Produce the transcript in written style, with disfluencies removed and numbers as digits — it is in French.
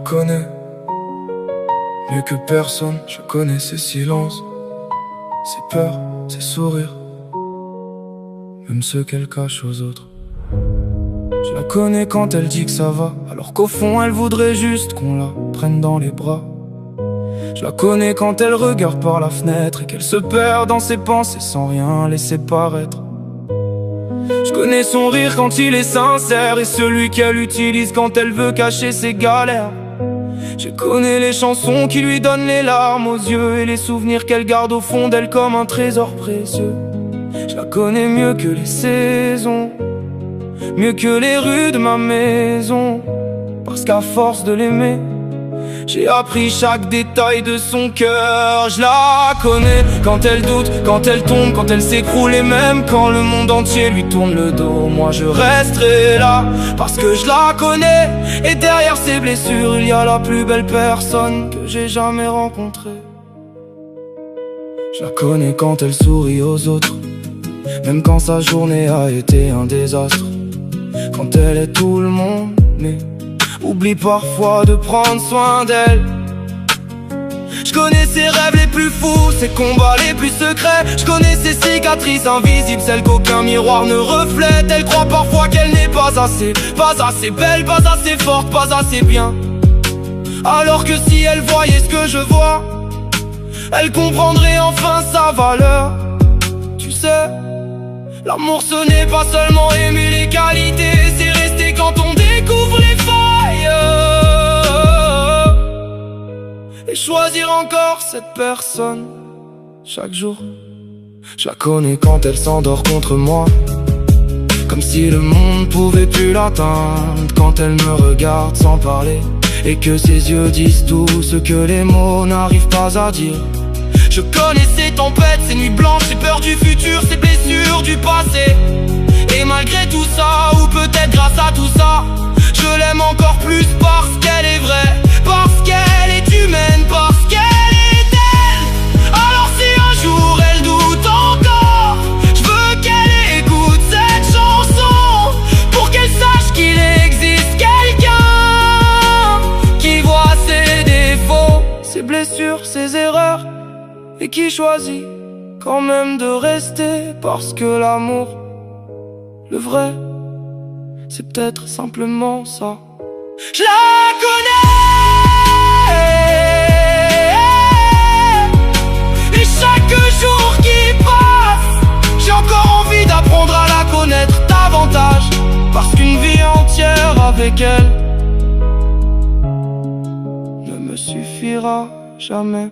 connais mieux que personne, je connais ses silences, ses peurs, ses sourires, même ceux qu'elle cache aux autres. Je la connais quand elle dit que ça va, alors qu'au fond elle voudrait juste qu'on la prenne dans les bras. Je la connais quand elle regarde par la fenêtre et qu'elle se perd dans ses pensées sans rien laisser paraître. Je connais son rire quand il est sincère et celui qu'elle utilise quand elle veut cacher ses galères. Je connais les chansons qui lui donnent les larmes aux yeux et les souvenirs qu'elle garde au fond d'elle comme un trésor précieux. Je la connais mieux que les saisons, mieux que les rues de ma maison, parce qu'à force de l'aimer, j'ai appris chaque détail de son cœur. Je la connais quand elle doute, quand elle tombe, quand elle s'écroule, et même quand le monde entier lui tourne le dos, moi je resterai là, parce que je la connais. Et derrière ses blessures, il y a la plus belle personne que j'ai jamais rencontrée. Je la connais quand elle sourit aux autres, même quand sa journée a été un désastre. Quand elle est tout le monde, mais oublie parfois de prendre soin d'elle. Je connais ses rêves les plus fous, ses combats les plus secrets. Je connais ses cicatrices invisibles, celles qu'aucun miroir ne reflète. Elle croit parfois qu'elle n'est pas assez belle, pas assez forte, pas assez bien. Alors que si elle voyait ce que je vois, elle comprendrait enfin sa valeur. Tu sais, l'amour ce n'est pas seulement aimer les qualités, c'est rester quand on découvre les failles et choisir encore cette personne chaque jour. Je la connais quand elle s'endort contre moi, comme si le monde pouvait plus l'atteindre. Quand elle me regarde sans parler et que ses yeux disent tout ce que les mots n'arrivent pas à dire. Je connais ses tempêtes, ses nuits blanches, ses peurs du futur, ses blessures du passé. Et malgré tout ça, ou peut-être grâce à tout ça, je l'aime encore plus parce qu'elle est vraie, parce qu'elle est humaine, parce qu'elle est elle. Alors si un jour elle doute encore, je veux qu'elle écoute cette chanson, pour qu'elle sache qu'il existe quelqu'un qui voit ses défauts, ses blessures, ses erreurs, et qui choisit quand même de rester, parce que l'amour, le vrai, c'est peut-être simplement ça. Je la connais, et chaque jour qui passe, j'ai encore envie d'apprendre à la connaître davantage, parce qu'une vie entière avec elle ne me suffira jamais.